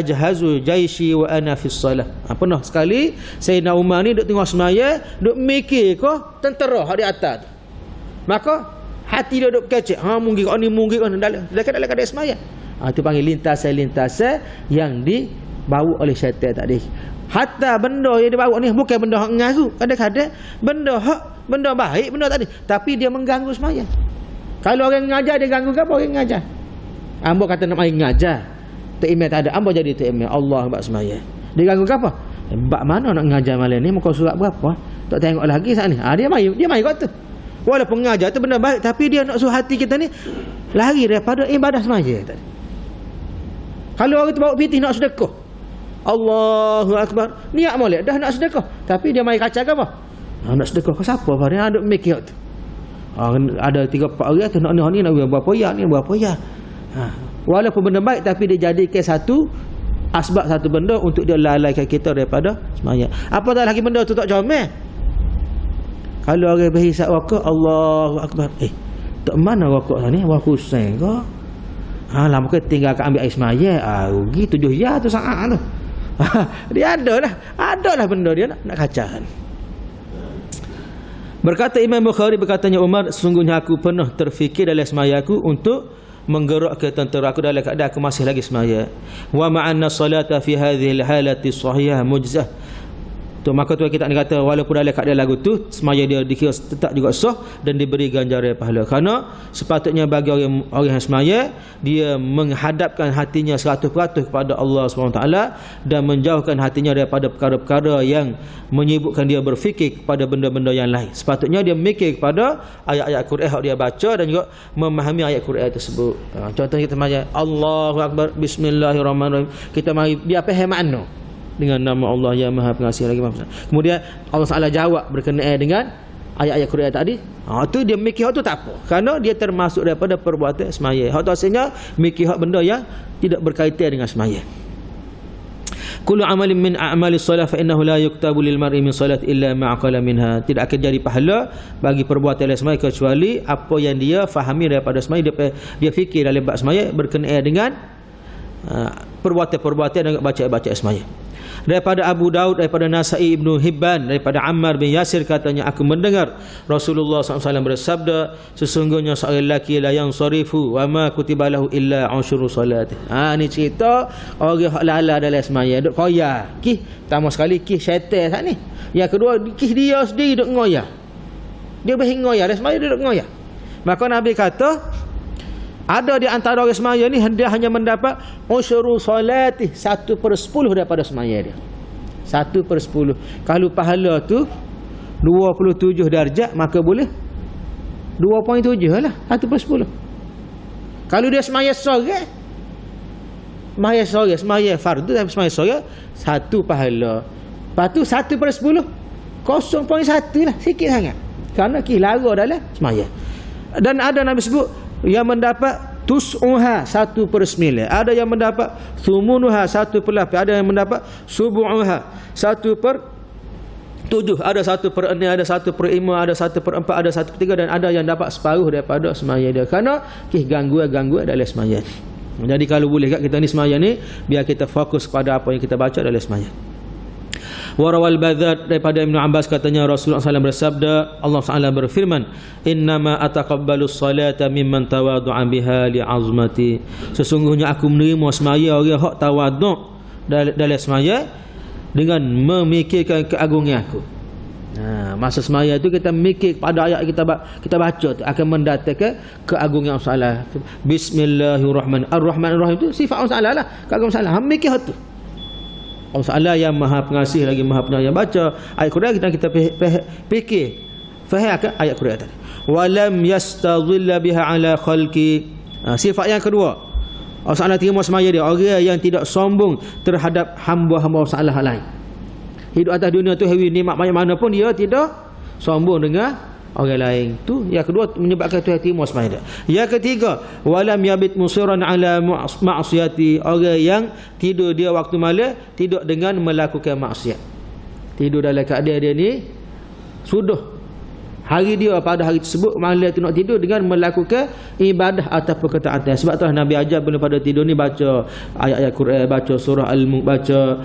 ajhazu jaishi wa ana fi shalah. Pernah sekali Sayyidina Umar ni duk tengok semaya, duk mikir ke tentera hak di atas tu. Maka hati dia duk kecek, mungkin kau ni dalam keadaan semaya. Itu panggil lintasan-lintasan yang dibawa oleh syaitan tadi. Hatta benda yang dibawa ni bukan benda hak ngaru, kadang-kadang benda baik, benda tadi, tapi dia mengganggu semaya. Kalau orang ngajar dia ganggu ke apa orang ngajar? Ambo kata nak mari ngajar. Tok imam tak ada, ambo jadi tok imam. Allah bak semaya. Dia ganggu ke apa? Bak mana nak ngajar malam ni? Muka surat berapa? Tak tengok lagi saat ni. Dia mai kat tu. Walaupun ngajar tu benda baik, tapi dia nak suruh hati kita ni lari daripada ibadah semaya tadi. Kalau orang tu bawa pitih nak sedekah, Allahu akbar, niat molek dah nak sedekah, tapi dia mai kaca ke apa? Nak sedekah ke siapa? Dia ada mikir tu. Ada 3-4 orang tu nak ni nak berapa ya, ni berapa ya. Walaupun benda baik, tapi dia jadikan satu asbab, satu benda untuk dia lalaikan kita daripada semaya. Apa tak lagi benda tu tak comel. Kalau orang berhisap rokok, Allahu akbar, tak mana rokok ni? Rokok Hussein ke? Lama ke tinggal ambil air semaya, rugi 7 ya tu saat tu. Dia adalah benda dia nak kacau. Berkata Imam Bukhari, berkatanya Umar, sesungguhnya aku pernah terfikir dalam semaya aku untuk menggerakkan tentera aku dalam keadaan aku masih lagi semaya. Wa ma'anna salata fi hadhihi al-halati sahihah mujzah. Tu maka tu kita nak kata walaupun dalam keadaan lagu tu semaya dia dikira tetap juga sah dan diberi ganjaran pahala. Kerana sepatutnya bagi orang yang semaya, dia menghadapkan hatinya 100% kepada Allah SWT dan menjauhkan hatinya daripada perkara-perkara yang menyibukkan dia berfikir kepada benda-benda yang lain. Sepatutnya dia mikir kepada ayat-ayat Quran yang dia baca dan juga memahami ayat Quran tersebut. Contohnya kita semaya Allahu akbar, bismillahirrahmanirrahim, kita mari dia faham makna dengan nama Allah yang Maha Pengasih lagi Maha. Kemudian Allah Taala jawab berkenaan dengan ayat-ayat Quran tadi. Tu dia mikir hak tu tak apa, kerana dia termasuk daripada perbuatan semaya. Hak tu asalnya mikir hak benda yang tidak berkaitan dengan semaya. kullu amalin min a'mali solat fa innahu la yuktabu lil mar'i min solat illa ma aqala minha. Tidak akan jadi pahala bagi perbuatan dalam sembahyang kecuali apa yang dia fahami daripada sembahyang, dia fikir dalam bab sembahyang berkenaan dengan perbuatan-perbuatan dan baca-baca sembahyang. Daripada Abu Daud, daripada Nasai Ibnu Hibban, daripada Ammar bin Yasir katanya, aku mendengar Rasulullah SAW bersabda, sesungguhnya seorang lelaki la yang sarifu wa ma kutiba lahu illa usyuru salat. Ni cerita orang hak lala dalam sembahyang duk koyak. Pertama sekali syaitan sat ni. Yang kedua dia sendiri duk ngoyak. Dia berhingoyak dalam sembahyang, dia duk ngoyak. Maka Nabi kata, ada di antara orang semaya ni dia hanya mendapat usyuru salati, 1/10 daripada semaya dia. 1/10. Kalau pahala tu 27 darjat, maka boleh 2.7 lah, 1/10. Kalau dia semaya sore, semaya fardu dan semaya sore, 1 pahala. Lepas tu 1/10 0.1 lah, sikit sangat. Kerana lara dalam semaya. Dan ada Nabi sebut yang mendapat tus'uha 1/9, ada yang mendapat thumunuha 1/8, ada yang mendapat subu'uha 1/7, ada 1/6, ada 1/5, ada 1/4, ada 1/3, dan ada yang dapat separuh daripada semaya dia. Kerana gangguan dalam semaya. Jadi kalau boleh kat kita ni semaya ni, biar kita fokus pada apa yang kita baca dalam semaya. Warawal Badzar, daripada Ibnu Abbas katanya Rasulullah SAW bersabda, Allah Taala berfirman, innama ataqabbalu salata mimman tawaddu'a biha li'azmati. Sesungguhnya aku menerima semaya orang hak tawaduk dalam semaya dengan memikirkan keagungan aku. Masa semaya tu kita mikir pada ayat kita baca tu akan mendatangkan keagungan Allah. Bismillahirrahmanirrahim. Ar-Rahman Ar-Rahim tu sifat Allah lah. Keagungan Allah. Mikir hak tu. Allah yang Maha Pengasih lagi Maha Penyayang. Baca ayat Quran kita fikir faham ke ayat Quran tadi. Walam yastadhilla biha ala khalqi. Sifat yang kedua, Allah terima semaya dia, orang yang tidak sombong terhadap hamba-hamba Allah lain. Hidup atas dunia tu hewi nikmat banyak mana pun dia tidak sombong dengan orang lain. Tu yang kedua menyebabkan Tuhan terima semaya dia. Yang ketiga, walam yabit musiran ala ma'siyati, orang yang tidur dia waktu malam tidak dengan melakukan maksiat. Tidur dalam keadaan dia ni sudah hari dia pada hari tersebut, malam tu nak tidur dengan melakukan ibadah ataupun ketaatan. Sebab tu Nabi ajar bila pada tidur ni baca ayat-ayat Quran, baca surah Al-Mulk, baca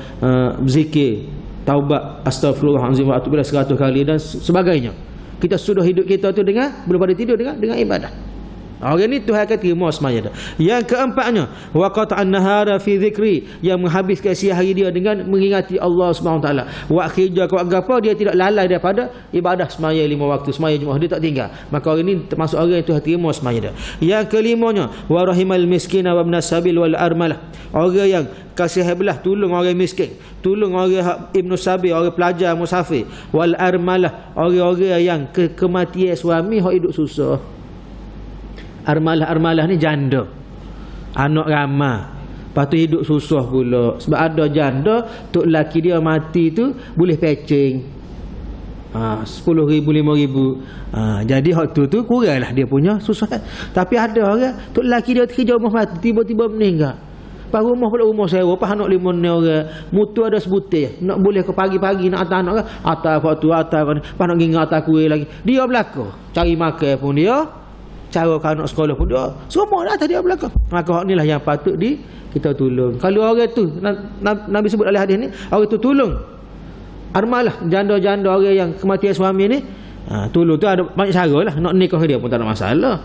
zikir, taubat, astagfirullahalazim wa atubu ilaih 100 kali dan sebagainya. Kita sudah hidup kita tu dengan belum pada tidur dengan ibadah. Orang ni Tuhan akan terima semaya dia. Yang keempatnya, waqata'an nahara fi dzikri, yang menghabiskan siang hari dia dengan mengingati Allah Subhanahu taala. Wa khija kau agapa dia tidak lalai daripada ibadah semaya 5 waktu, semaya Jumaat dia tak tinggal. Maka orang ni termasuk orang yang Tuhan terima semaya dia. Yang kelimanya, wa rahimal miskina wa ibnas sabil wal armalah. Orang yang kasih belah, tolong orang miskin, tolong orang ibnu sabil, orang pelajar musafir, wal armalah, orang-orang yang kematian suami hak hidup susah. Armalah ni janda, anak ramah, lepas tu hidup susah pula. Sebab ada janda tok laki dia mati tu boleh pecing 10,000 5,000. Jadi hak tu kuranglah dia punya susah. Tapi ada orang tok laki dia kerja rumah mati, tiba-tiba meninggal. Pas rumah pula rumah sewa, pas anak 5 orang, mutu ada sebutir. Nak boleh ke pagi-pagi nak atas anak ke? Atas waktu atas pas nak pergi atas kuih lagi. Dia belaka. Cari makan pun dia, cara anak sekolah pun dia, semua dah tadi dia belaka. Maka hak inilah yang patut kita tolong. Kalau orang tu Nabi sebut dalam hadis ni, orang tu tolong armalah, janda-janda orang yang kematian suami ni, tolong tu ada banyak cara lah. Nak nikah dia pun tak ada masalah.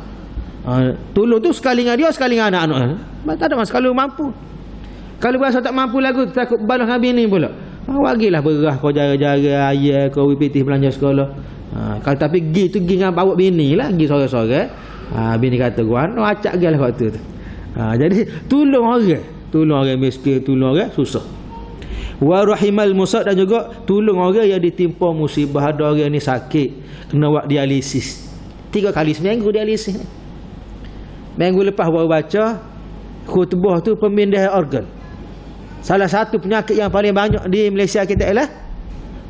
Tolong tu sekali dengan dia, sekali dengan anak-anak. Tak ada masalah kalau mampu. Kalau berasa tak mampu lagu takut balas dengan bini pula, bagilah berah kau jara-jara ayah kau pitih belanja sekolah. Kalau tapi pergi tu pergi dengan bawa bini lah, pergi sore-sore. Bini kata gua no acak gelah waktu tu. Jadi tolong orang miskin, tolong orang susah. Wa rahimal musad, dan juga tolong orang yang ditimpa musibah. Ada orang ni sakit kena buat dialisis 3 kali seminggu dialisis ni. Minggu lepas baru baca khutbah tu pemindahan organ. Salah satu penyakit yang paling banyak di Malaysia kita ialah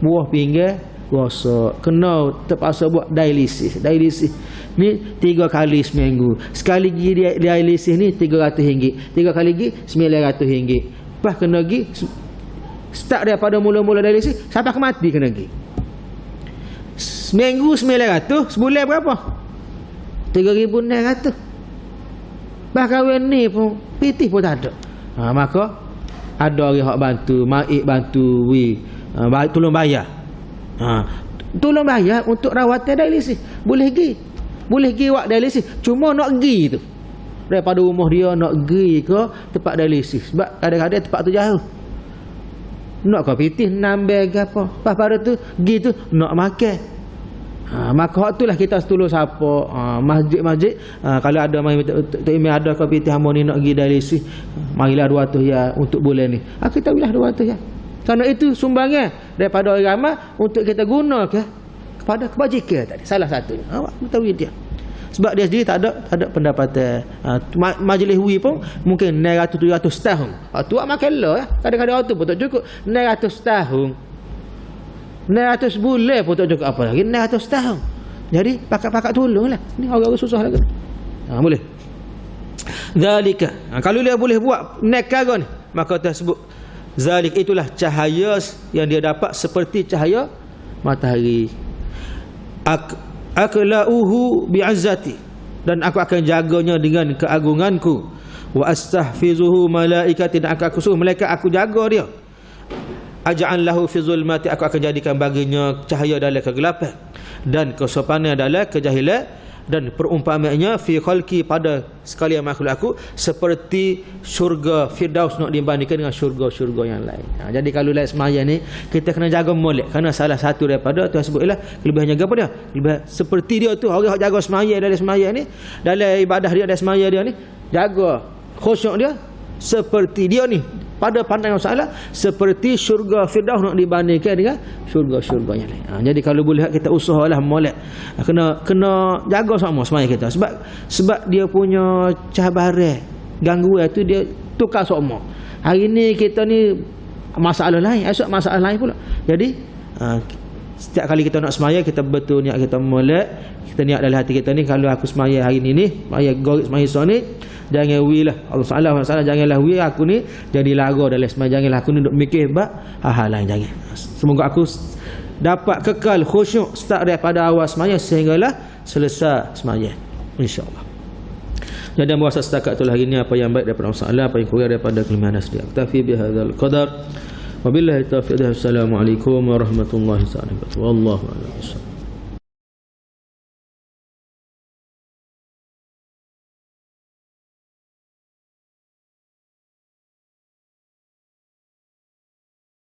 buah pinggang rosak, kena terpaksa buat dialisis. Dialisis ni 3 kali seminggu. Sekali pergi dialisis ni RM300, 3 kali pergi RM900. Lepas kena pergi Start daripada mula-mula dialisis sampai ke mati kena pergi. Seminggu 900, sebulan berapa? 3,600. Bahkan ni pun pitih pun tak ada. Maka ada orang hak bantu, maik bantu tolong bayar. Tolong bayar untuk rawatan dialisis. Boleh pergi buat dialisis. Cuma nak pergi tu daripada rumah dia nak pergi ke tempat dialisis. Sebab kadang-kadang tempat tu jauh. Nak kau pitih nambah ke apa. Lepas pada tu pergi tu nak makan. Maka hak itulah kita tolong siapa masjid-masjid kalau ada mai Tok Imam ada kau pitih hamba ni nak pergi dialisis, marilah 200 ya untuk bulan ni. Kita bilah 200 ya. Kerana itu sumbangan daripada orang ramai untuk kita gunakan kepada kebajikan tadi. Salah satunya. Awak tahu dia. Sebab dia sendiri tak ada pendapatan. Majlis wi pun mungkin 900-700 tahun. Tu awak makan lah ya. Kadang-kadang tu pun tak cukup 900 tahun. 900 bulan pun tak cukup apa lagi 900 tahun. Jadi pakat-pakat tolonglah. Ni orang-orang susah lagi. Boleh. Zalika. Kalau dia boleh buat nekara ni, maka tersebut zalik itulah cahaya yang dia dapat seperti cahaya matahari. Aklauhu bi'izzati, dan aku akan jaganya dengan keagunganku. Wa astahfizuhu malaikati, dan aku suruh malaikat aku jaga dia. Aj'al lahu fi zulmati, aku akan jadikan baginya cahaya dalam kegelapan dan kesopanan dalam kejahilan, dan perumpamaannya fi khalqi, pada sekalian makhluk aku seperti syurga Firdaus nak dibandingkan dengan syurga-syurga yang lain. Jadi kalau lain semaya ni kita kena jaga molek, kerana salah satu daripada tu sebut ialah kelebihan jaga apa dia? Kelebihan seperti dia tu, orang jaga semaya dalam semaya ni, dalam ibadah dia dalam semaya dia ni, jaga khusyuk dia seperti dia ni pada pandangan Allah seperti syurga Firdaus nak dibandingkan dengan syurga-syurga yang lain. Jadi kalau boleh kita usahalah molek, kena jaga sama semaya kita, sebab dia punya cabaran gangguan tu dia tukar sama. Hari ni kita ni masalah lain, esok masalah lain pula. Jadi setiap kali kita nak semaya, kita betul niat kita molek, kita niat dalam hati kita ni, kalau aku semaya hari ni semaya gorik semaya so ni, jangan wilah Allah Taala janganlah wi aku ni jadi lara dalam semaya, janganlah aku ni duk mikir bab hal lain, jangan. Semoga aku dapat kekal khusyuk start daripada awal semaya sehinggalah selesai semaya, insya-Allah. Jadi puasa setakat itulah hari ni apa yang baik daripada Allah, apa yang kurang daripada kelemahan asli. Aktafi bihadzal qadar. Wabillahi taufiq. Assalamualaikum warahmatullahi wabarakatuh. Wallahu a'lam.